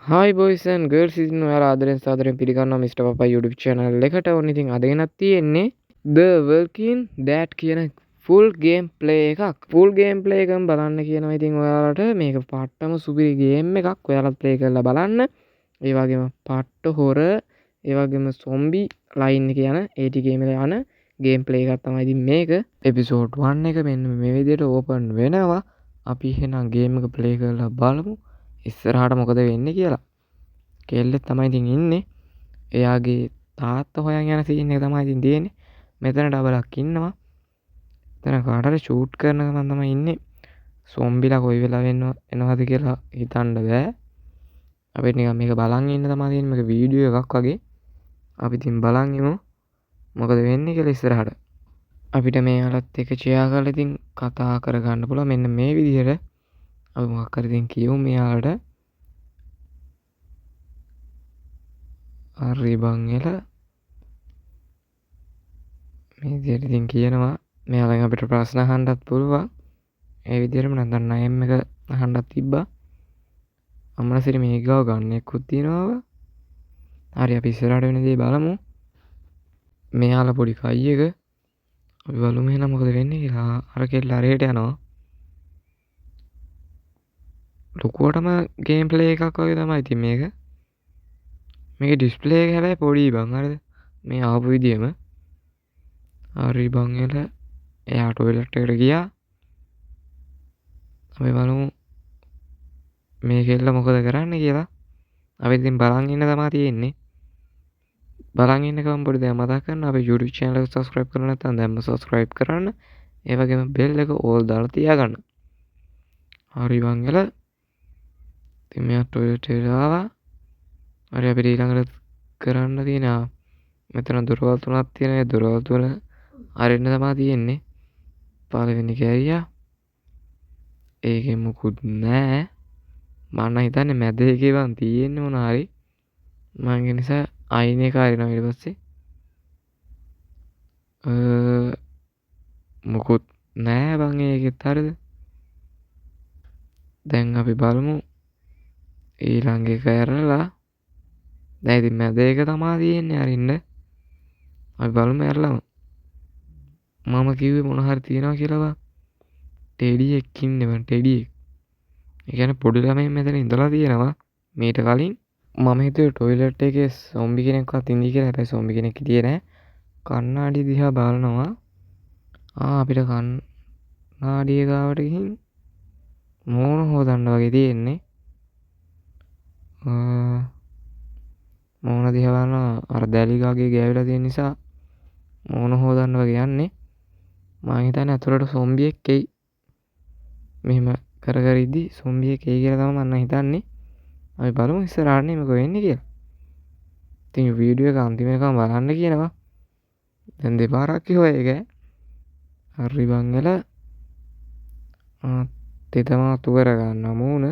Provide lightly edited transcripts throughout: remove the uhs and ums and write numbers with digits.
Hi boys and girls ඉතින් ඔයාලා ආදරෙන් සාදරයෙන් පිළිගන්නවා Mr. Papa YouTube channel එකට. ඕන ඉතින් අද ගෙනත් තියෙන්නේ The Walking Dead කියන full game play එකක්. full game play එකම බලන්න කියනවා ඉතින් ඔයාලට. මේක පට්ටම සුපිරි game එකක්. ඔයාලත් play කරලා බලන්න. ඒ වගේම පට්ට horror, ඒ වගේම zombie line එක යන AT game එක යන game play එකක් තමයි ඉතින් මේක. episode 1 එක මෙන්න මේ විදිහට open වෙනවා. අපි එහෙනම් game එක play කරලා බලමු. ඉස්සරහට මොකද වෙන්නේ කියලා. කෙල්ලෙක් තමයි ඉතින් ඉන්නේ. එයාගේ තාත්තා හොයන් යන සීන් එක තමයි ඉතින් තියෙන්නේ. මෙතන ඩබලක් ඉන්නවා. එතන කාටද ෂූට් කරන ගමන් තමයි ඉන්නේ. සොම්බිලා කොයි වෙලාවෙ එනවද කියලා හිතන්න බෑ. අපිට නිකන් මේක බලන් ඉන්න තමයි තියෙන්නේ. මේක වීඩියෝ එකක් වගේ. අපි ඉතින් බලන් ඉමු. මොකද වෙන්නේ කියලා ඉස්සරහට. අපිට මේවලත් එක ෂෙයා කරලා ඉතින් කතා කරගන්න පුළුවන්. මෙන්න මේ විදිහට අපි මොකක් හරි ඉතින් කියමු මෙයාලට. හරි බං එල මේ විදිහට ඉතින් කියනවා. මෙයාලෙන් අපිට ප්‍රශ්න අහන්නත් පුළුවන්. ඒ විදිහටම නැත්නම් නයම් එක අහන්නත් තිබ්බා. අම්මලසිරි මේ ගාව ගන්නෙකුත් තියනවා. හරි අපි ඉස්සරහට වෙන දේ බලමු. මෙයාලා පොඩි කයි එක අපි බලමු එහෙනම් මොකද වෙන්නේ කියලා. අර කෙල්ල අරයට යනවා. ලොකුවටම ගේම් ප්ලේ එකක් වගේ තමයි ඉතින් මේක. මේකේ ඩිස්ප්ලේ එක හැබැයි පොඩි බං. හරිද? මේ ආපු විදියම. හරි බං එල එයා ටොයිලට් එකට ගියා. අපි බලමු මේ කෙල්ල මොකද කරන්නේ කියලා. අපි ඉතින් බලන් ඉන්න තමයි තියෙන්නේ. බලන් ඉන්න ගමන් පොඩි දෙයක් මතක් කරන්න. අපේ YouTube channel එක subscribe කරලා නැත්නම් දැන්ම subscribe කරන්න. ඒ වගේම bell එක all දාලා තියාගන්න. හරි බං එල ඉතින් මෙයා ටොයිලට් එකට ආවා. හරි අපිට ඊළඟට කරන්න තියෙනවා. මෙතන දොරවල් තුනක් තියෙනවා. ඒ දොරවල් තුන අරින්න තමයි තියෙන්නේ. පළවෙනි කැරියා. ඒකේ මුකුත් නෑ. මම හිතන්නේ මැද එකේ වන් තියෙන්නේ මොන හරි. මම ඒ නිසා අයින් එක අරිනවා ඊට පස්සේ. මුකුත් නෑ බං ඒකෙත් හරිද? දැන් අපි බලමු ඊළඟ එක ඇරලා. දැන් ඉතින් මැද එක තමයි තියෙන්නේ අරින්න. අපි බලමු ඇරලාම. මම කිව්වේ මොන හරි තියනවා කියලා බං. ටෙඩියෙක් ඉන්නේ බං ටෙඩියෙක්. ඒ කියන්නේ පොඩි ළමයි මෙතන ඉඳලා තියෙනවා. මීට කලින් මම හිතුවේ ටොයිලට් එකේ සොම්බි කෙනෙක්වත් ඉඳී කියලා. හැබැයි සොම්බි කෙනෙක් හිටියේ නෑ. කණ්ණාඩි දිහා බලනවා. අපිට කණ්ණාඩිය ගාවට ගිහින් මූණ හොදන්න වගේ තියෙන්නේ. මූණ දිහා බලනවා. අර දැලි ගාගේ ගෑවිලා තියෙන නිසා මූණ හොදන්න වගේ යන්නේ. මම හිතන්නේ අතුලට සොම්බියෙක් එයි. මෙහෙම කර කර ඉද්දි සොම්බියෙක් එයි කියලා තමයි මම හිතන්නේ. අපි බලමු ඉස්සරහට මේක වෙන්නේ කියලා. ඉතින් වීඩියෝ එක අන්තිම වෙනකම් බලන්න කියනවා. දැන් දෙපාරක් කිව්වා ඒක. හරි බං එල තෙතම අතු කර ගන්න මූණ.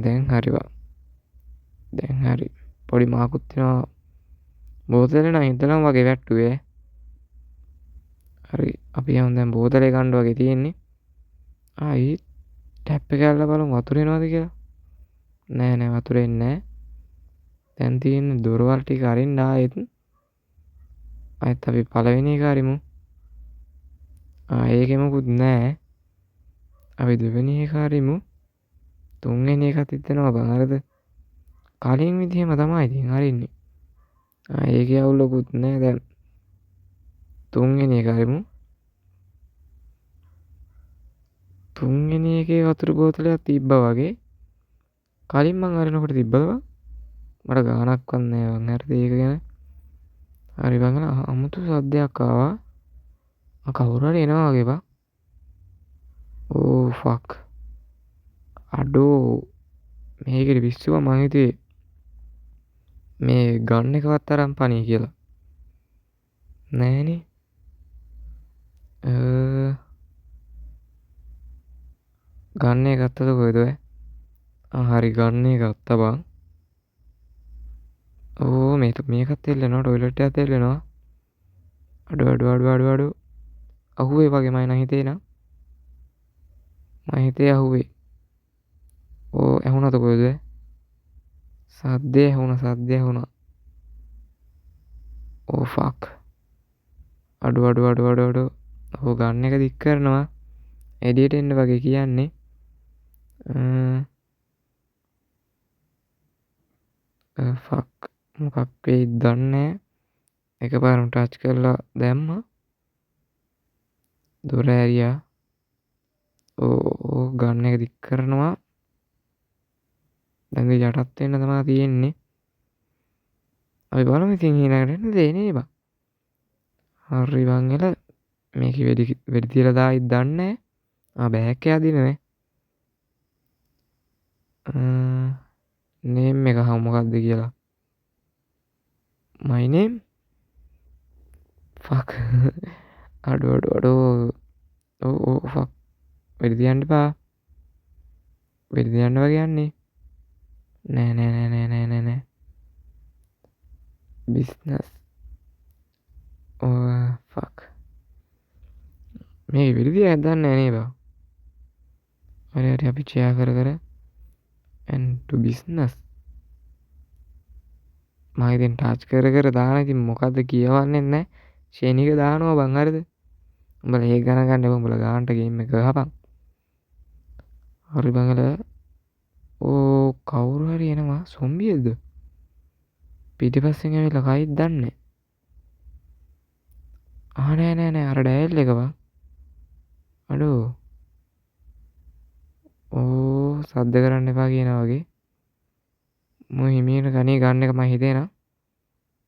දැන් හරි බං. දැන් හරි. පොඩි මාකුත් වෙනවා. බෝතලේ නම් හිටලම වගේ වැට්ටුවේ. හරි අපි යමු දැන් බෝතලේ ගන්න වගේ තියෙන්නේ. ඊ ටැප් එක ඇල්ලලා බලමු වතුර එනවද කියලා. නෑ නෑ වතුර එන්නේ නෑ. දැන් තියෙන්නේ දොරවල් ටික අරින්න ආයෙත්. ආයෙත් අපි පළවෙනි එක අරිමු. ඒකේ මොකුත් නෑ. අපි දෙවෙනි එක අරිමු. තුන්වෙනි එකත් හිටෙනවා බං හරිද? කලින් විදිහම තමයි ඉතින් අරින්නේ. ඒකේ අවුලකුත් නෑ. දැන් තුන්වෙනි එක අරිමු. තුන්වෙනි එකේ වතුර බෝතලයක් තිබ්බා වගේ. කලින් මං අරිනකොට තිබ්බද බං? මට ගානක්වත් නෑ බං. හරිද ඒක ගැන? හරි බං අමුතු සද්දයක් ආවා. කවුරු හරි එනවා වගේ බං. ඕ ෆක්. අඩෝ මේකේ පිස්සුව මං හිතුවේ මේ ගන් එකවත් අරන් පණී කියලා. නෑනේ. ගන්න එක ගත්තද කොහෙද ඔය? හරි ගන්න එක ගත්තා බං. ඕ මේකත් එල්ලෙනවා ටොයිලට් එකත් එල්ලෙනවා. අඩු. අහුවේ වගේ මම හිතේ නම්. මම හිතේ අහුවේ. ඕ ඇහුණාද කොහෙද? සද්දේ ඇහුණා. ඕ ෆක්. අඩු. ඔහු ගන්න එක දික් කරනවා. එළියට එන්න වගේ කියන්නේ. ෆක්. මොකක් වෙයිද දන්නේ නැහැ. එකපාරම ටච් කරලා දැම්මා. දොර ඇරියා. ඕ ගන්න එක දික් කරනවා. දැන් යටත් වෙන්න තමයි තියෙන්නේ. අපි බලමු ඉතින් ඊළඟට එන්න දෙන්නේ බං. හරි බං එල මේක වෙඩි තියලා දායිද දන්නේ නැහැ. බෑග් එක අදිනනේ. නේම් එක හමු මොකක්ද කියලා. my name fuck. අඩු fuck. වෙඩි තියන්න එපා. වෙඩි තියන්න වගේ යන්නේ. නෑ. business. fuck. මේක වෙඩි තියන්න දන්නේ නැහැ නේ බා. හරි අපි ෂෙයා කර and to business. මම ඉතින් ටච් කර දාන ඉතින් මොකද්ද කියවන්නේ නැහැ. ෂේනික දානවා බං හරිද? උඹලා ඒක ගණන් ගන්න එපා. උඹලා ගානට ගේම් එක ගහපන්. හරි බං එල. ඕ කවුරු හරි එනවා. සොම්බියද? පිටිපස්සෙන් ඇවිල්ලා කයිද දන්නේ. නෑ අර ඩයල් එක බං. අඩෝ. ඕ සද්ද කරන්න එපා කියනවා වගේ. මම හිමියට ගණේ ගන්න එක මම හිතේනා.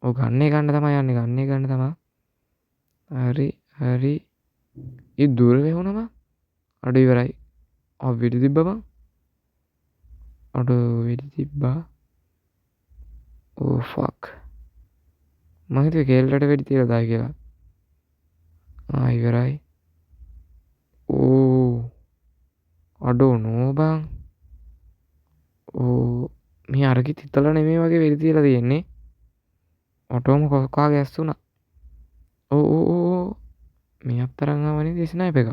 ඔව් ගන්නේ ගන්න තමයි යන්නේ. හරි. ඒ දුර වෙහුණා බං. අඩ ඉවරයි. වෙඩි තිබ්බා බං. වෙඩි තිබ්බා. ඕ ෆක්. මම හිතුවේ කේල්ලට වෙඩි තියලා දායි කියලා. ඉවරයි. ඕ අඩෝ නෝ බං. මේ අරකි තිතල නෙමේ වගේ වෙඩි තියලා තියෙන්නේ. ඔටෝම කොකාගේ ඇස්සුණා. ඕ මේ අත්තරන් ආවනේ ස්නයිපර් එක.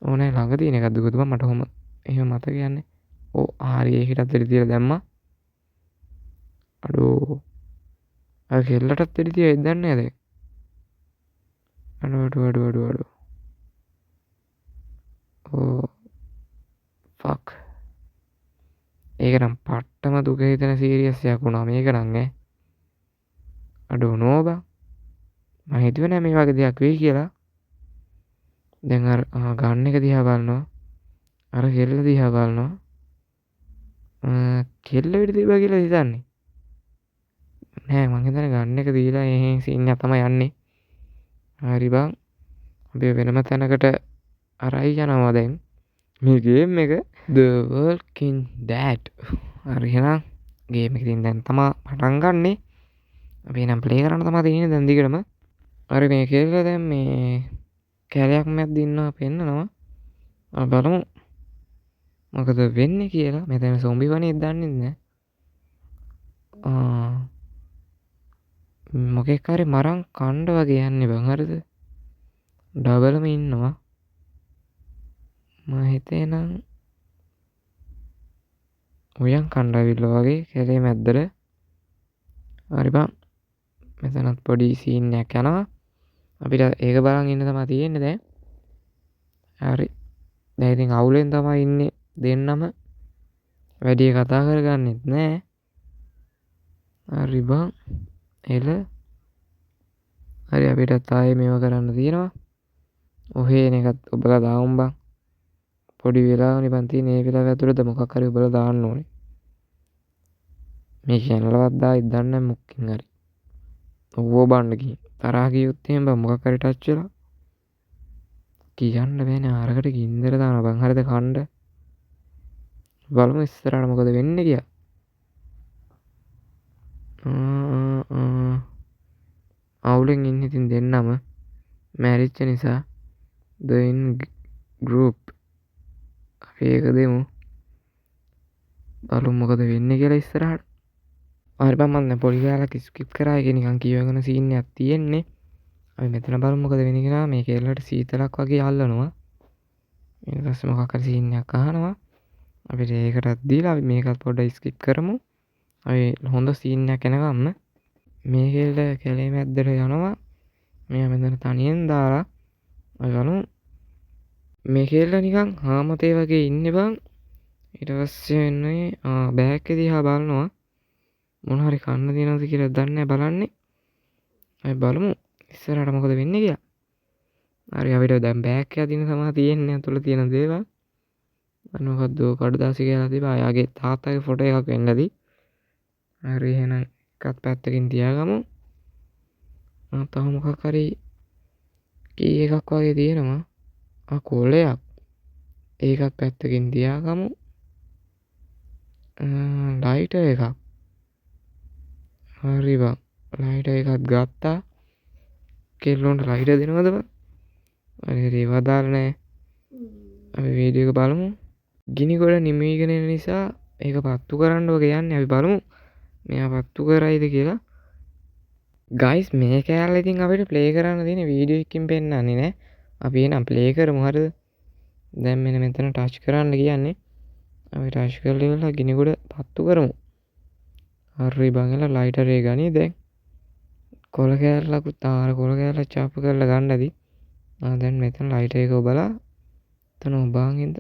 ඕනේ ළඟ තියෙන එකක්ද ගොතුම මට කොහොම එහෙම මතක යන්නේ. හරි ඒකටත් වෙඩි තියලා දැම්මා. අඩෝ අර කෙල්ලටත් වෙඩි තියලා ඉදන්නේ නැද? අඩෝ. ෆක්. ඒක නම් පට්ටම දුක හිතෙන සීරියස් එකක් වුණා මේක නම් ඈ. අඩෝ නෝ බං. මම හිතුවේ නෑ මේ වගේ දෙයක් වෙයි කියලා. දැන් අර ගන්න එක දිහා බලනවා. අර කෙල්ල දිහා බලනවා. කෙල්ල වෙඩි තිබ්බා කියලා හිතන්නේ. නෑ මං හිතන්නේ ගන්න එක දීලා එහෙන් සීන් එක තමයි යන්නේ. හරි බං. අපි වෙනම තැනකට අරයි යනවා දැන්. මේ ගේම් එක The Walking Dead. හරි එහෙනම් ගේම් එක ඉතින් දැන් තමයි පටන් ගන්නෙ. අපි නම් ප්ලේ කරන්න තමයි තියෙන්නේ දැන් දිගටම. හරි මේ කෙල්ල දැන් මේ කැලයක් මැද්ද ඉන්නවා පෙන්නනවා. බලමු මොකද වෙන්නේ කියලා. මෙතන සොම්බි වනේ දන්නේ නැහැ. මොකෙක් හරි මරන් කණ්ඩ වගේ යන්නේ බං හරිද? ඩබලම ඉන්නවා. මම හිතේ නම් උයන් කණ්ඩාවිල්ල වගේ කැලේ මැද්දට. හරි බං. මෙතනත් පොඩි සීන් එකක් යනවා. අපිට ඒක බලන් ඉන්න තමයි තියෙන්නේ දැන්. හරි. දැන් ඉතින් අවුලෙන් තමයි ඉන්නේ දෙන්නම. වැඩි කතා කරගන්නෙත් නෑ. හරි බං. හරි අපිටත් ආයේ මේව කරන්න තියෙනවා. ඔහේ එකත් ඔබලා දාමු බං. පොඩි වෙලාවනේ බං තියෙන්නේ. මේ වෙලාව ඇතුළත මොකක් හරි ඔබලා දාන්න ඕනේ. මේ channel එකවත් දායිද දන්නේ නැහැ මොකකින් හරි. ඔව්ව බන්න ගිහින් තරහ ගියොත් එහෙම බං මොකක් හරි ටච් වෙලා කියන්න බෑනේ. ආරකට ගින්දර දානවා බං හරිද කණ්ඩ. බලමු ඉස්සරහට මොකද වෙන්නේ කියලා. අවුලෙන් ඉන්න ඉතින් දෙන්නම මැරිච්ච නිසා the in group. අපි ඒක දෙමු. බලමු මොකද වෙන්නේ කියලා ඉස්සරහට. හරි බං මම දැන් පොඩි කාලයක් ස්කිප් කරා. ඒක නිකන් කියවගෙන සීන් එකක් තියෙන්නේ. අපි මෙතන බලමු මොකද වෙන්නේ කියලා. මේ කෙල්ලට සීතලක් වගේ අල්ලනවා. ඊට පස්සේ මොකක් හරි සීන් එකක් අහනවා. අපිට ඒකටත් දීලා අපි මේකත් පොඩ්ඩක් ස්කිප් කරමු. අපි හොඳ සීන් එකක් එනකම්ම මේ කෙල්ල කැලේ මැද්දට යනවා. මෙයා මෙතන තනියෙන් දාලා අපි බලමු. මේ කෙල්ල නිකන් හාමතේ වගේ ඉන්නේ බං. ඊට පස්සේ වෙන්නේ බෑග් එක දිහා බලනවා. මොන හරි කන්න දිනවද කියලා දන්නේ බලන්නේ. අපි බලමු ඉස්සරහට මොකද වෙන්නේ කියලා. හරි අපිට දැන් බෑග් එක දින තමයි තියෙන්නේ අතුල තියෙන දේවල්. මොකද්ද කඩදාසි කියලා තිබා. එයාගේ තාත්තාගේ ෆොටෝ එකක් වෙන්නදී. හරි එහෙනම් එකත් පැත්තකින් තියාගමු. තව මොකක් හරි කී එකක් වගේ තියෙනවා. කොලයක්. ඒකත් පැත්තකින් තියාගමු. ලයිටර් එකක්. හරි බං. ලයිටර් එකත් ගත්තා. කෙල්ලොන්ට ලයිටර් දෙනවද බං? හරි ඒවා දාලා නැහැ. අපි වීඩියෝ එක බලමු. ගිනි ගොඩ නිමීගෙන එන නිසා ඒක පත්තු කරන්න වගේ යන්නේ. අපි බලමු මෙයා පත්තු කරයිද කියලා. ගයිස් මේ කෑල්ල ඉතින් අපිට ප්ලේ කරන්න තියෙන වීඩියෝ එකකින් පෙන්නන්නේ නෑ. අපි එනම් ප්ලේ කරමු හරිද? දැන් මෙන්න මෙතන ටච් කරන්න කියන්නේ. අපි ටච් කරලා ඉවරලා ගිනි ගොඩ පත්තු කරමු. හරි බං එලා ලයිටර් එක ගනි දැන්. කොල කෑල්ලකුත් ආර කොල කෑල්ල චාප් කරලා ගන්නදී. දැන් මෙතන ලයිටර් එක ඔබලා එතන ඔබාගෙන්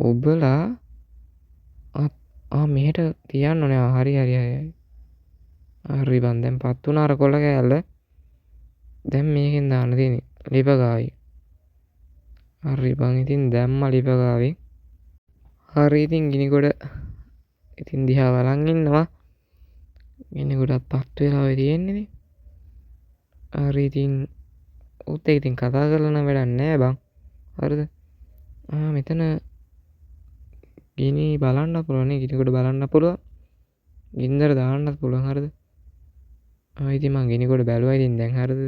ඔබලා මෙහෙට තියන්න ඕනේ. හරි හරි බං දැන් පත් වුණා අර කොල කෑල්ල. දැන් මේකෙන් දාන්න තියෙන්නේ ලිප ගාවි. හරි බං ඉතින් දැම්මා ලිප ගාවි. හරි ඉතින් ගිනි ගොඩ ඉතින් දිහා බලන් ඉන්නවා. ගිනි ගොඩත් පත් වෙලා ඔය තියෙන්නේ. හරි ඉතින් උත් ඒක ඉතින් කතා කරලා නම් වැඩක් නෑ බං. හරිද? මෙතන ගිනි බලන්න පුළුවන් නේ. ගිනි ගොඩ බලන්න පුළුවන්. ගින්දර දාන්නත් පුළුවන්. හරිද? ඉතින් මං ගිනි ගොඩ බැලුවා ඉතින් දැන් හරිද?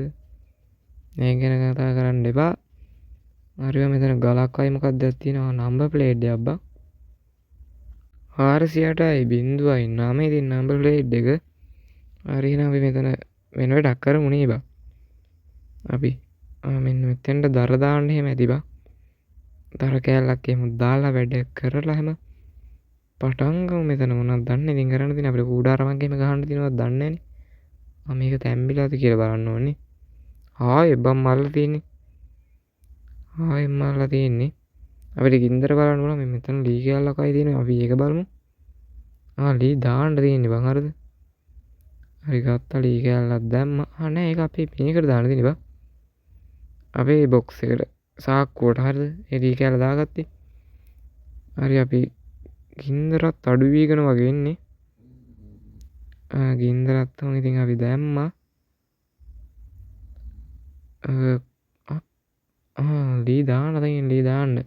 මේක ගැන කතා කරන්න එපා. හරිද? මෙතන ගලක් වයි මොකක්ද තියෙනවා. නම්බර් ප්ලේට් එකක් බං. 400යි 0.9 ඉතින් නම්බර් ප්ලේට් එක. හරි එහෙනම් අපි මෙතන වෙන වැඩක් කරමු නේ බං. අපි මෙන්න මෙතෙන්ට දර දාන්න එහෙම ඇති බං. දර කෑල්ලක් එහෙම දාලා වැඩ කරලා හැම පටන් ගමු. මෙතන මොනවද දන්නේ ඉතින් කරන්න තියෙන අපිට කූඩාරමක් එහෙම ගහන්න තියෙනවද දන්නේ නැනේ. මේක තැම්බිලාද කියලා බලන්න ඕනේ. ආයෙ බම් මල්ලා තියෙන්නේ. ආයෙ මල්ලා තියෙන්නේ. අපිට ගින්දර බලන්න ඕන. මෙතන ලී කෑල්ලක් අය තියෙනවා. අපි ඒක බලමු. ලී දාන්න තියෙන්නේ බං. හරිද? හරි ගත්තා ලී කෑල්ලක් දැම්මා. නෑ ඒක අපි මේකට දාන්න තියෙන්නේ බං. අපේ බොක්ස් එකට සාක්කුවට. හරිද? ඒ ලී කෑල්ල දාගත්තේ. හරි අපි ගින්දරත් අඩු වීගෙන වගේ එන්නේ. ගින්දරත් උන් ඉතින් අපි දැම්මා. ලී දාන්න තියෙන ලී දාන්න.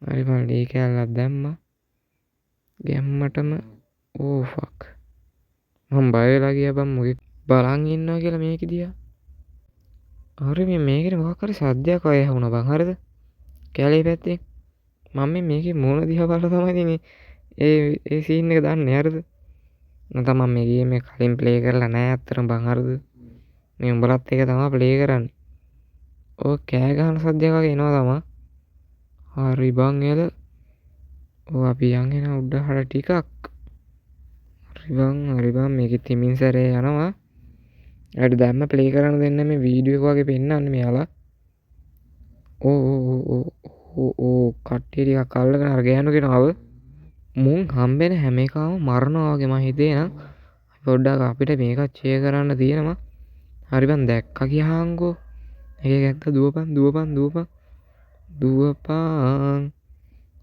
හරි මම ලී කෑල්ලක් දැම්මා. ගැම්මටම ෆක්. මම බය වෙලා ගියා බං මොකෙක් බලන් ඉන්නවා කියලා මේක දිහා. හරි මේකේ මොකක් හරි සද්දයක් වගේ ඇහුණා බං. හරිද? කැලේ පැත්තේ. මම මේකේ මූණ දිහා බලලා තමයි ඉතින් ඒ සීන් එක දාන්නේ. හරිද? නැත්නම් මම මේ ගේම් එක කලින් ප්ලේ කරලා නෑ අත්‍තරම බං. හරිද? මේ උඹලත් එක තමයි ප්ලේ කරන්නේ. ඔය කෑ ගහන සද්දයක් වගේ එනවා තමයි. හරි බං එල. අපි යන් එන උඩහට ටිකක්. හරි බං මේකේ තිමින් සැරේ යනවා. අර දැම්ම ප්ලේ කරන්න දෙන්න මේ වීඩියෝ එක වගේ පෙන්නන්නේ මෙයාලා. කට්ටිය ටිකක් අල්ලගෙන අර ගෑනු කෙනාව මුන් හම්බෙන හැම එකම මරනවා වගේ මම හිතේ නම් පොඩ්ඩක් අපිට මේක චේ කරන්න තියෙනවා. හරි බං දැක්කා කියහන්කෝ. ඒක ඇත්ත දුවපන්.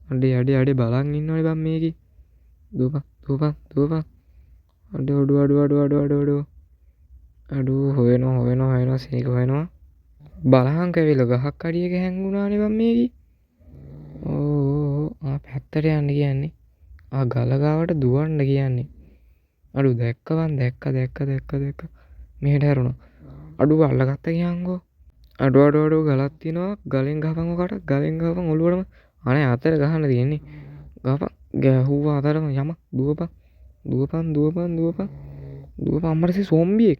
අඩේ බලන් ඉන්නවනේ බං මේකේ. දුවපන්. අඩු හොයනවා සීක හොයනවා. බලහන් කැවිල ගහක් අඩියක හැංගුණානේ බං මේකේ. පැත්තට යන්න කියන්නේ. ගල ගාවට දුවන්න කියන්නේ. අඩු දැක්කවන් දැක්ක. මෙහෙට හැරුණා. අඩුව අල්ලගත්ත කියහන්කෝ. අඩු ගලක් තියෙනවා. ගලෙන් ගහපන් ඔකට. ගලෙන් ගහපන් ඔළුවටම. අනේ අතර ගහන්න තියෙන්නේ. ගහපන්. ගැහුවා අතරම යම දුවපන්. අම්මට සෝම්බියෙක්.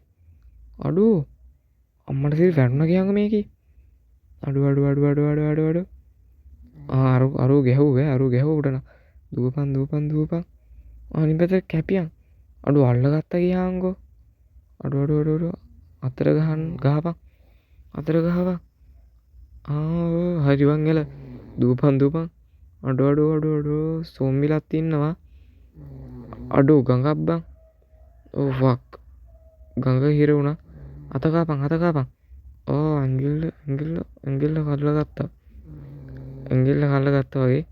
අඩු අම්මට වැටුණා කියහන්කෝ මේකේ. අඩු අරු ගැහුවේ අරු ගැහුවටන දූපන් අනිත් පැත්තට කැපියන් අඩු අල්ලගත්තා ගියාංගෝ අඩු අතර ගහපන් අතර ගහපන් හරි වන් එල දූපන් අඩු සොම්බිලත් ඉන්නවා අඩු ගඟක් බං ඕ ෆක් ගඟ හිර වුණා අතකාපන් ඇඟිල්ල කල්ලගත්තා වගේ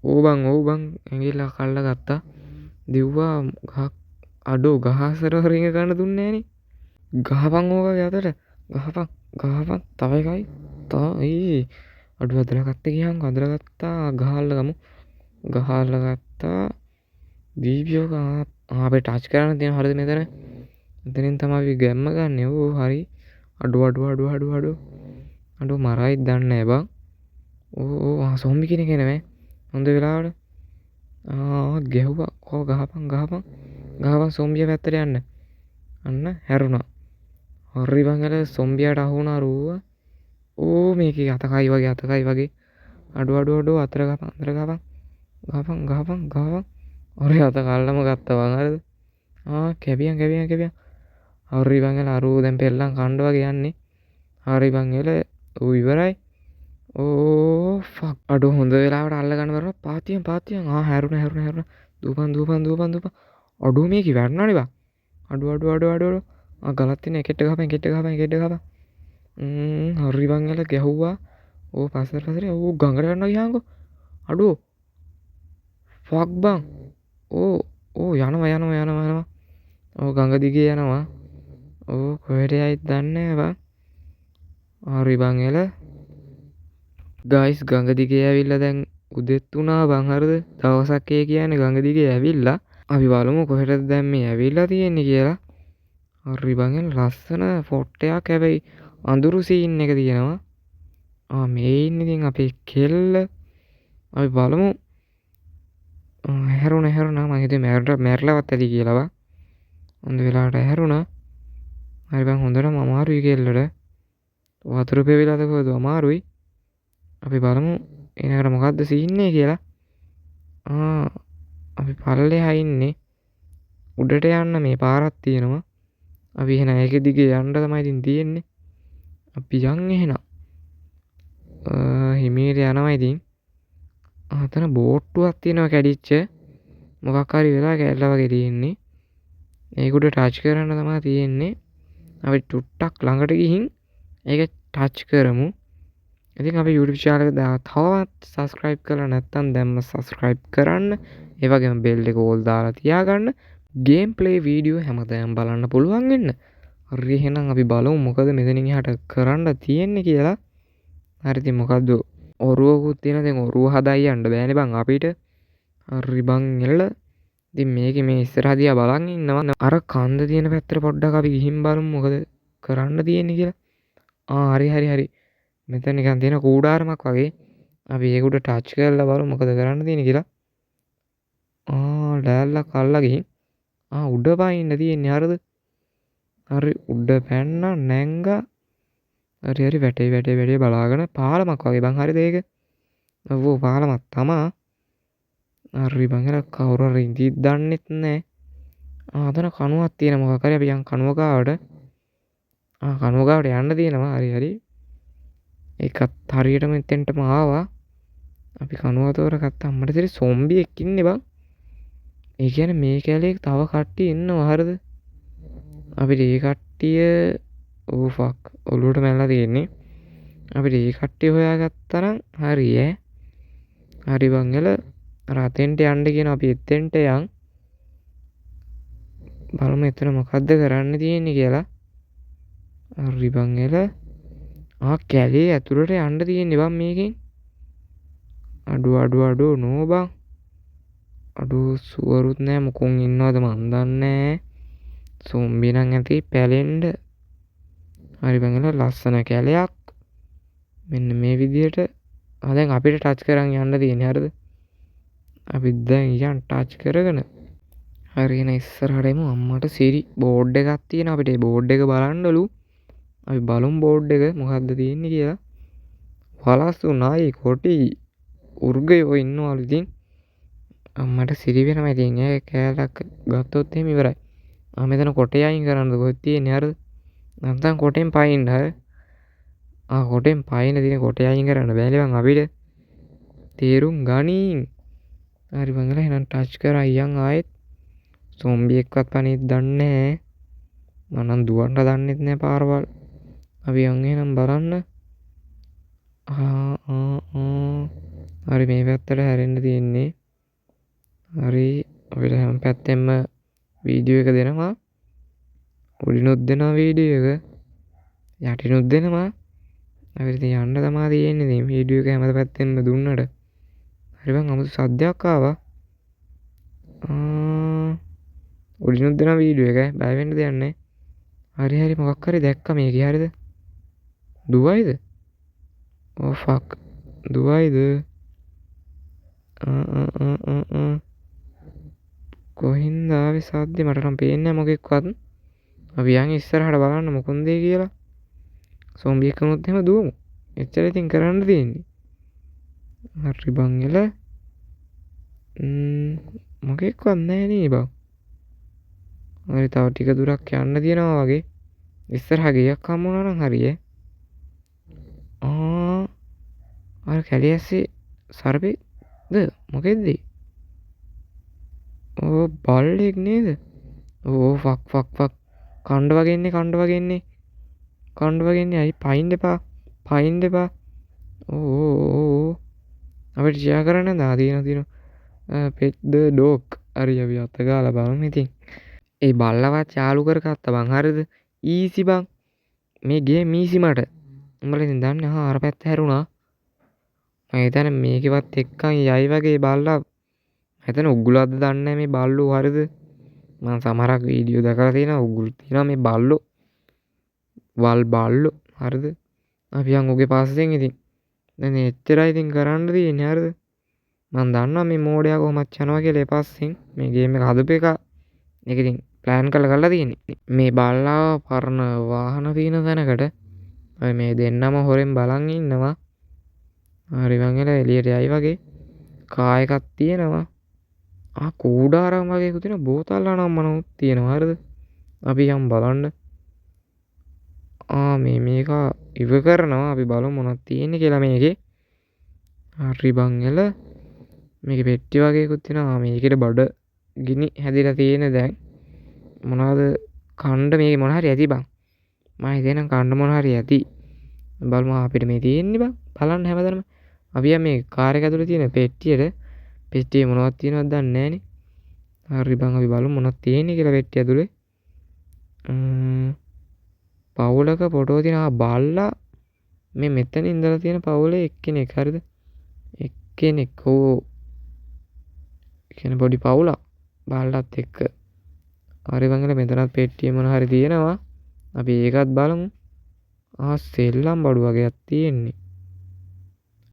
ඕ බං ඇඟිල්ල කල්ලගත්තා දිව්වා ගහක් අඩු ගහසර රිංග ගන්න දුන්නේ නෑනේ ගහපන් ඕකගේ අතට ගහපන් තව එකයි තව අඩු අදරගත්ත ගියන් අදරගත්තා ගහල්ල ගත්තා දීපියෝක අපේ ටච් කරන්න තියෙන හරිද මෙතන එතනින් තමයි ගැම්ම ගන්න ඕ හරි අඩු මරයිත් දන්නේ නෑ බං ඕ සොම්බි කෙනෙක් නෙමෙයි හොඳ වෙලාවට ගැහුවා කෝ ගහපන් සොම්බිය පැත්තට යන්න අන්න හැරුණා හරි බං එල සොම්බියට අහු වුණා රුව ඕ මේකේ අතකයි වගේ අඩු අතර ගහපන් ඔරේ අත කල්ලම ගත්තා බං හරිද කැපියන් හරි බං එල අරු දැන් පෙල්ලම් කණ්ඩ වගේ යන්නේ හරි බං එල ඌ ඉවරයි ඕ ෆක් අඩු හොඳ වෙලාවට අල්ල ගන්න බරන පාතියන් හැරුණ දූපන් අඩු මේකේ වැටුණානේ බං අඩු ගලත් තියෙන එකට ගහපන් හරි බං එල ගැහුවා ඕ පස්සට ඕ ගඟට යනවා ගියාංගෝ අඩු ෆක් බං ඕ යනවා ඕ ගඟ දිගේ යනවා ඕ කොහෙට යයිද දන්නේ නෑ බං හරි බං එල ගයිස් ගඟ දිගේ ඇවිල්ලා දැන් උදෙත් වුණා බං හරිද දවසක් ඒ කියන්නේ ගඟ දිගේ ඇවිල්ලා අපි බලමු කොහෙටද දැන් මේ ඇවිල්ලා තියෙන්නේ කියලා හරි බං එල ලස්සන ෆොට් එකක් හැබැයි අඳුරු සීන් එක තියෙනවා මේ ඉන්නේ ඉතින් අපේ කෙල්ල අපි බලමු හැරුණා මම හිතුවේ මැරලවත් ඇති කියලා බං හොඳ වෙලාවට හැරුණා හරි බං හොඳටම අමාරුයි කෙල්ලට වතුර පෙවිලාද කොහෙද අමාරුයි අපි බලමු එනකට මොකද්ද සීන් එක කියලා අපි පල්ලෙහා ඉන්නේ උඩට යන්න මේ පාරක් තියෙනවා අපි එහෙනම් ඒක දිගේ යන්න තමයි ඉතින් තියෙන්නේ අපි යන් එහෙනම් හිමීට යනවා ඉතින් අතන බෝට්ටුවක් තියෙනවා කැඩිච්ච මොකක් හරි වෙලා කැඩලා වගේ තියෙන්නේ ඒක උඩ ටච් කරන්න තමයි තියෙන්නේ අපි ටුට්ටක් ළඟට ගිහින් ඒක ටච් කරමු ඉතින් අපි YouTube channel එක තවත් subscribe කරලා නැත්නම් දැන්ම subscribe කරන්න ඒ වගේම bell එක all දාලා තියාගන්න game play video හැමදාම බලන්න පුළුවන් වෙන්න හරි එහෙනම් අපි බලමු මොකද මෙතනින් එහාට කරන්න තියෙන්නේ කියලා හරි ඉතින් මොකද්ද ඔරුවකුත් තියෙන දැන් ඔරුව හදා යන්න බෑනේ බං අපිට හරි බං එල්ල ඉතින් මේකේ මේ ඉස්සරහ දිහා බලන් ඉන්නවා අර කන්ද තියෙන පැත්තට පොඩ්ඩක් අපි ගිහින් බලමු මොකද කරන්න තියෙන්නේ කියලා හරි මෙතන නිකන් තියෙන කූඩාරමක් වගේ අපි ඒක උඩ ටච් කරලා බලමු මොකද කරන්න තියෙන්නේ කියලා ලෑල්ලක් අල්ලලා ගිහින් උඩ පයින්න තියෙන්නේ හරිද හරි උඩ පැන්න නැංගා හරි වැටේ බලාගෙන පාලමක් වගේ බං හරිද ඒක ඔව් පාලමක් තමා හරි බං එල කවුරු හරි ඉඳිත් දන්නෙත් නෑ අතන කණුවක් තියෙන මොකක් හරි අපි යන් කණුව ගාවට යන්න තියෙනවා හරි ඒකත් හරියටම එතෙන්ටම ආවා අපි කණුව තෝරගත්තා අම්මට තේරෙ සොම්බියෙක් ඉන්නේ බං ඒ කියන්නේ මේ කැලේ තව කට්ටිය ඉන්නවා හරිද අපිට ඒ කට්ටිය ඕ ෆක් ඔලුවට මැල්ලා තියෙන්නේ අපිට ඒ කට්ටිය හොයාගත්තා නම් හරි හරි බං එල රතෙන්ට යන්න කියන අපි එතෙන්ට යන් බලමු එතන මොකද්ද කරන්න තියෙන්නේ කියලා හරි බං එල කැලේ ඇතුළට යන්න තියෙන්නේ බං මේකෙන් අඩු නෝ බං අඩු සුවරුත් නෑ මොකුන් ඉන්නවද මන් දන්නේ සොම්බි නම් ඇති පැලෙන්න හරි බං එල ලස්සන කැලයක් මෙන්න මේ විදිහට දැන් අපිට ටච් කරන් යන්න තියෙන්නේ හරිද අපි දැන් යන් ටච් කරගෙන හරි එන ඉස්සරහට එමු අම්මට සිරි බෝඩ් එකක් තියෙනවා අපිට ඒ බෝඩ් එක බලන්නලු අපි බලමු බෝඩ් එක මොකද්ද තියෙන්නේ කියලා වලස්සු නායි කොටි උර්ගයෝ ඉන්නවලු ඉතින් මට සිරි වෙනවා ඉතින් ඒ කෑල්ලක් ගත්තොත් එහෙම ඉවරයි. මෙතන කොටේ අයින් කරන්නද කොහෙද තියෙන්නේ හරිද? නැත්නම් කොටෙන් පයින්න හරි. කොටෙන් පයින්න තියෙන කොටේ අයින් කරන්න බෑලි බං අපිට. තේරුම් ගනින්. හරි බංගලා එහෙනම් ටච් කරා අයියන් ආයෙත් සොම්බි එක්කත් පණිත් දන්නේ නැහැ. මම නම් දුවන්න දන්නෙත් නැහැ පාරවල්. අපි යන් එහෙනම් බලන්න. හරි මේ පැත්තට හැරෙන්න තියෙන්නේ. හරි අපිට හැම පැත්තෙම වීඩියෝ එක දෙනවා. උඩිනුත් දෙනවා වීඩියෝ එක. යටිනුත් දෙනවා. අපිට යන්න තමයි තියෙන්නේ. ඉතින් වීඩියෝ එක හැම පැත්තෙම දුන්නට. හරි බං අමුතු සද්දයක් ආවා. උඩිනුත් දෙනවා වීඩියෝ එක. බය වෙන්න දෙයක් නැහැ. හරි මොකක් හරි දැක්කා මේකේ හරිද? දුවයිද? ෆක්. දුවයිද? කොහින්ද ආවේ සද්දේ මට නම් පේන්නේ නැහැ මොකෙක්වත්. අපි යන් ඉස්සරහට බලන්න මොකුන්ද කියලා. සොම්බි එකනොත් එහෙම දුවමු. එච්චර ඉතින් කරන්න තියෙන්නේ. හරි බං එල. මොකෙක්වත් නැහැ නේ බං. හරි තව ටික දුරක් යන්න තියෙනවා වගේ. ඉස්සරහ ගියක් හම්බුණා නම් හරියේ. අර කැලේ ඇස්සේ සර්පෙක්ද මොකෙද්ද? බල්ලෙක් නේද? ෆක්. කණ්ඩ වගේන්නේ අයි පයින් එපා. අපිට ෂෙයා කරන්න තියෙන පෙට් ද ඩොග්. හරි අපි අත ගාලා බලමු ඉතින්. ඒ බල්ලවත් යාළු කරගත්තා බං හරිද? ඊසි බං. මේ ගේම් ඊසි මට. උඹලා ඉතින් දන්නේ අර පැත්ත හැරුණා. මම හිතන්නේ මේකෙවත් එක්කන් යයි වගේ බල්ලා. හිතන උග්ගුලක්ද දන්නේ නැහැ මේ බල්ලෝ හරිද? මම සමහරක් වීඩියෝ දැකලා තියෙනවා උග්ගුල් තියෙනවා මේ බල්ලෝ. බල්ලෝ හරිද? අපි යන් උගේ පස්සෙන් ඉතින්. දැන් එච්චරයි ඉතින් කරන්න තියෙන්නේ හරිද? මම දන්නවා මේ මෝඩයා කොහොමද යනවා කියලා ඒ පස්සෙන් මේ ගේම් එක හදපු එක. ඒක ඉතින් ප්ලෑන් කරලා තියෙන්නේ. මේ බල්ලා පරණ වාහන තියෙන තැනකට මේ දෙන්නම හොරෙන් බලන් ඉන්නවා. හරි මං එළියට යයි වගේ කා එකක් තියෙනවා. කූඩාරම් වගේ එකක් තියෙනවා. බෝතල් අනම් මනෝත් තියෙනවා හරිද? අපි යම් බලන්න. මේක ඉව කරනවා. අපි බලමු මොනවද තියෙන්නේ කියලා මේකේ. හරි බං එල මේකේ පෙට්ටි වගේ එකක් තියෙනවා. මේකේ බඩ ගිනි හැදිලා තියෙන දැන් මොනවද කණ්ඩ මේකේ මොන හරි ඇති බං. මම හිතේනම් කණ්ඩ මොන හරි ඇති. බලමු අපිට මේ තියෙන්නේ බං. බලන්න හැමදාම අපි මේ කාර් එක ඇතුලේ තියෙන පෙට්ටියේ මොනවද තියෙනවද දන්නේ නැහනේ. හරි බං අපි බලමු මොනවද තියෙන්නේ කියලා පෙට්ටිය ඇතුලේ. පවුලක ෆොටෝ තියෙනවා. බල්ලා මේ මෙතන ඉඳලා තියෙන පවුලේ එක්කෙනෙක් හරිද? එක්කෙනෙක් කියන්නේ පොඩි පවුලක් බල්ලත් එක්ක. හරි බං මෙතනත් පෙට්ටියේ මොන හරි තියෙනවා. අපි ඒකත් බලමු. සෙල්ලම් බඩු වගේක් තියෙන්නේ.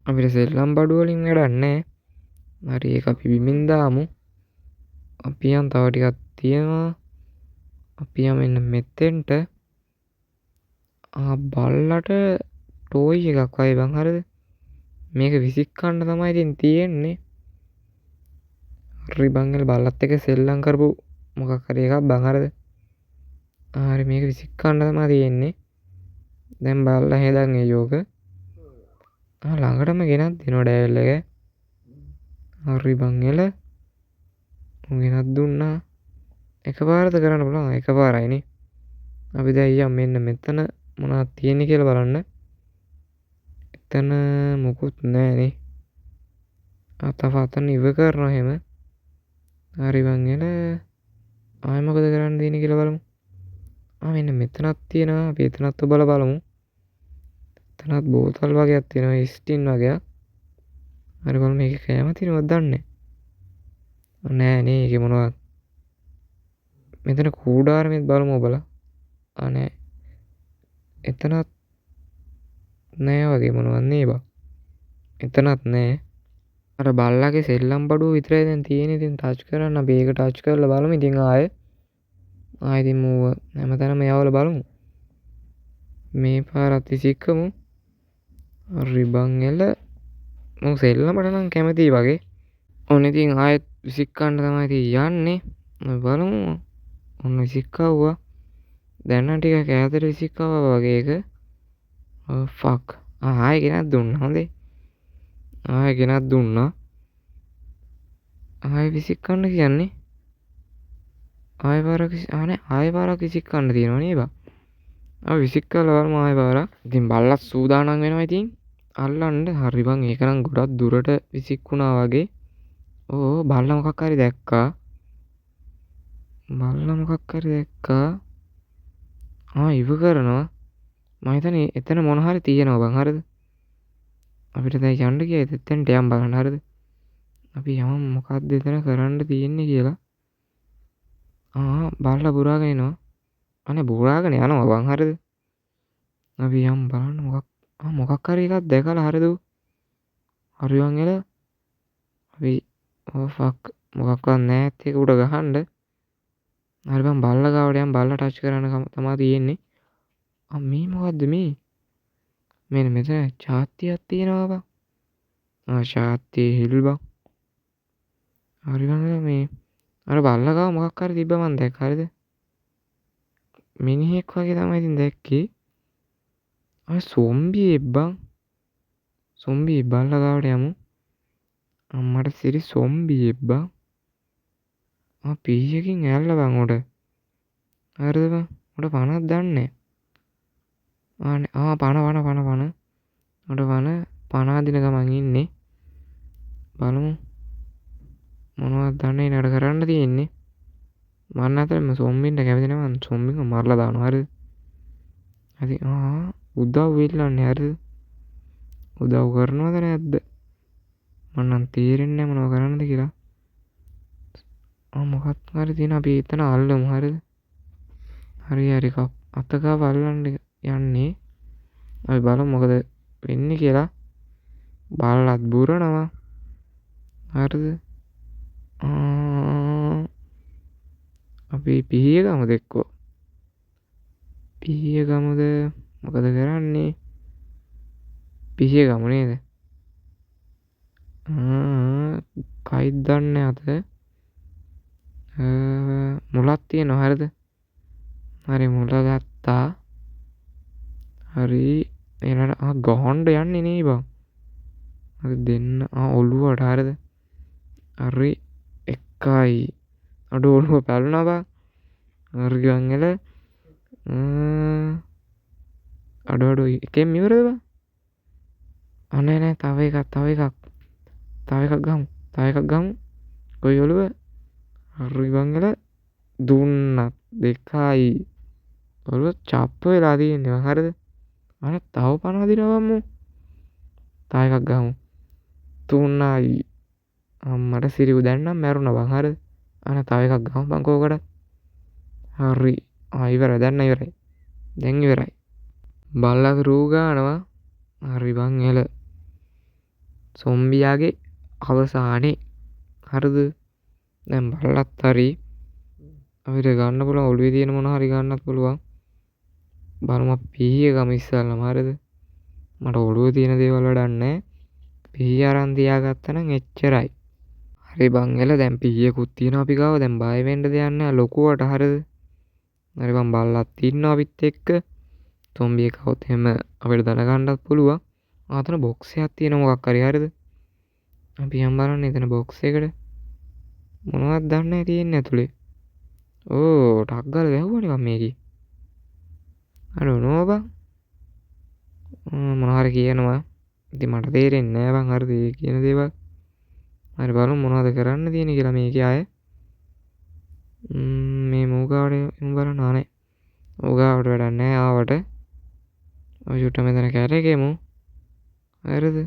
අපිට සෙල්ලම් බඩු වලින් වැඩක් නැහැ. හරි ඒක අපි බිමින් දාමු. අපි යන් තව ටිකක් තියෙනවා. අපි යම් මෙන්න මෙතෙන්ට බල්ලට ටෝයි එකක් වයි බං හරිද? මේක විසික්කන්න තමයි ඉතින් තියෙන්නේ. හරි බං බල්ලත් එක්ක සෙල්ලම් කරපු මොකක් හරි එකක් බං හරිද? හරි මේක විසික්කන්න තමයි තියෙන්නේ. දැන් බල්ලා හේදන් ඒ යෝග ළඟටම ගෙනත් දෙනවා ඩෑවල් එක. හරි බං එල ගෙනත් දුන්නා. එකපාරද කරන්න පුළුවන්. එකපාරයිනේ. අපි දැන් යම් මෙන්න මෙතන මොනවද තියෙන්නේ කියලා බලන්න. එතන මොකුත් නැහැනේ. තව අතන ඉව කරනවා එහෙම. හරි බං එල ආයෙ මොකද කරන්න තියෙන්නේ කියලා බලමු. මෙන්න මෙතනක් තියෙනවා. අපි එතනත් ඔබලා බලමු. එතනත් බෝතල් වගේක් තියෙනවා. ස්ටින් වගේක්. හරි බලමු මේකේ කෑම තියෙනවද දන්නේ නැහැ නේ. ඒකේ මොනවද? මෙතන කූඩාරමෙත් බලමු ඔබලා. නෑ. එතනත් නෑ වගේ මොනවද නේ බා. එතනත් නෑ. අර බල්ලාගේ සෙල්ලම් බඩුව විතරයි දැන් තියෙන්නේ. ඉතින් ටච් කරන්න අපි ඒක ටච් කරලා බලමු. ඉතින් ආයෙ ඉතින් මූව හැමතැනම යවලා බලමු. මේ පාරත් විසික්කමු. හරි බං එල මම සෙල්ලමට නම් කැමතියි වගේ. ඔන්න ඉතින් ආයෙත් විසික්කන්න තමයි ඉතින් යන්නේ. අපි බලමු. ඔන්න විසික්කවුවා. දැන් නම් ටිකක් ඈතට විසික්කවුවා වගේ එක. ෆක්. ආයෙ ගෙනත් දුන්නා. හොඳේ. ආයෙ ගෙනත් දුන්නා. ආයෙ විසික්කන්න කියන්නේ. ආයෙ පාරක් විසික්කන්න තියෙනවා නේද? අපි විසික්කලා බලමු ආයෙ පාරක්. ඉතින් බල්ලත් සූදානම් වෙනවා ඉතින්. අල්ලන්න හරි බං ඒක නම් ගොඩක් දුරට විසික්කුණා වගේ. ඕ බල්ලා මොකක් හරි දැක්කා. ඉව කරනවා. මම හිතන්නේ එතන මොන හරි තියෙනවා බං හරිද? අපිට දැන් යන්න ගියා එතෙන්ට යම් බලන්න හරිද? අපි යමු මොකක්ද එතන කරන්න තියෙන්නේ කියලා. බල්ලා බුරාගෙන එනවා. අනේ බුරාගෙන යනවා බං හරිද? අපි යම් බලන්න මොකක් හරි එකක් දැකලා හරිද? හරි වං එල. අපි ෆක් මොකක්වත් නැහැ ඒක උඩ ගහන්න. හරි බං බල්ලා ගාවට යම් බල්ලා ටච් කරන්න තමයි තියෙන්නේ. මේ මොකද්ද මේ? මෙන්න මෙතන චාත්තියක් තියෙනවා බං. චාත්තිය හිල් බං. හරි බං මේ අර බල්ලා ගාව මොකක් හරි තිබ්බ මන් දැක්ක හරිද? මිනිහෙක් වගේ තමයි ඉතින් දැක්කේ. සොම්බියෙක් බං. සොම්බියෙක් බල්ලා ගාවට යමු. අම්මට සිරි සොම්බියෙක් බං. පීයකින් ඇල්ල බං උඩ. හරිද බං? උඩ පණක් දන්නේ. පණ. උඩ පණ අදින ගමන් ඉන්නේ. බලමු. මොනවද දන්නේ නේද කරන්න තියෙන්නේ. මන්න අතරම සොම්බින්ට කැමති නැහැ මං සොම්බින්ව මරලා දානවා හරිද? හරි උදව් වෙල්ලන්නේ හරිද? උදව් කරනවද නැද්ද? මම නම් තේරෙන්නේ නැහැ මොනව කරන්නද කියලා. මොකක් හරි තියෙන අපි එතන අල්ලමු හරිද? හරි අතගාව අල්ලන්න යන්නේ. අපි බලමු මොකද වෙන්නේ කියලා. බල්ලත් බුරනවා. හරිද? අපි පිහිය ගමුද එක්කෝ? පිහිය ගමුද? මොකද කරන්නේ? පිහිය ගමු නේද? කයිද දන්නේ අත. මුලක් තියෙනවා හරිද? හරි මුල ගත්තා. හරි ඊළඟට ගහන්න යන්නේ නේ බං. හරි දෙන්න ඔළුවට හරිද? හරි එකයි. ඔළුව පැලුණා බං. හරි ගන් එල. අඩු එකෙන් ඉවරද බං? නෑ තව එකක් ගමු. කොයි ඔළුව? හරි බං එල දුන්නත් දෙකයි. ඔළුව චප්ප වෙලා තියෙනවා හරිද? අනේ තව පණ අදිනවම්මු. තව එකක් ගමු. 3යි. අම්මට සිරිව් දැන් නම් මැරුණා බං හරිද? අනේ තව එකක් ගමු බං කෝකට. හරි. ඉවරයි දැන් ඉවරයි. දැන් ඉවරයි. බල්ලා රූ ගන්නවා. හරි බං එල. සොම්බියාගේ අවසානේ. හරිද? දැන් බල්ලත් හරි. අපිට ගන්න පුළුවන් ඔළුවේ තියෙන මොන හරි ගන්නත් පුළුවන්. බලමු පිහිය ගම ඉස්සල්ලාම හරිද? මට ඔළුවේ තියෙන දේවල් වැඩක් නැහැ. පිහිය අරන් තියාගත්තා නම් එච්චරයි. හරි බං එල දැන් පිහියකුත් තියෙනවා අපි ගාව. දැන් බය වෙන්න දෙයක් නැහැ ලොකුවට හරිද? හරි බං බල්ලත් ඉන්නවා අපිත් එක්ක. සොම්බියෙක් આવුත් එහෙම අපිට දැනගන්නත් පුළුවන්. අතන බොක්ස් එකක් තියෙන මොකක් හරි හරිද? අපි යම් බලන්න එතන බොක්ස් එකට. මොනවද දන්නේ තියෙන්නේ ඇතුලේ. ටක් ගාලා වැහුවනේ මම මේකේ. අර නෝ බං. මොනවා හරි කියනවා. ඉතින් මට තේරෙන්නේ නෑ බං හරිද ඒ කියන දේවල්. හරි බලමු මොනවද කරන්න තියෙන්නේ කියලා මේකේ ආයේ. මේ මූගාවට බලන්න ආනේ. මූගාවට වැඩක් නෑ ආවට. ඔය චුට්ට මෙතන කැරේගෙමු. හරිද?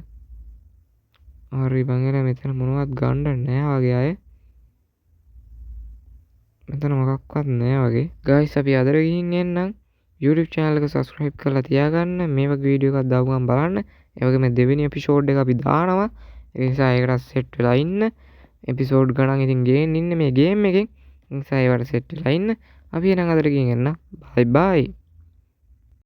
හරි බං එල මෙතන මොනවත් ගන්න නෑ වගේ ආයේ. මෙතන මොකක්වත් නෑ වගේ. ගයිස් අපි අදට ගිහින් එන්නම්. YouTube channel එක subscribe කරලා තියාගන්න. මේ වගේ වීඩියෝ එකක් දාපු ගමන් බලන්න. ඒ වගේම දෙවෙනි එපිසෝඩ් එක අපි දානවා. ඒ නිසා ඒකට සෙට් වෙලා ඉන්න. එපිසෝඩ් ගණන් ඉතින් ගේන්න ඉන්නේ මේ ගේම් එකෙන්. ඒ නිසා ඒවට සෙට් වෙලා ඉන්න. අපි එනම් අදට ගිහින් එන්න. bye bye.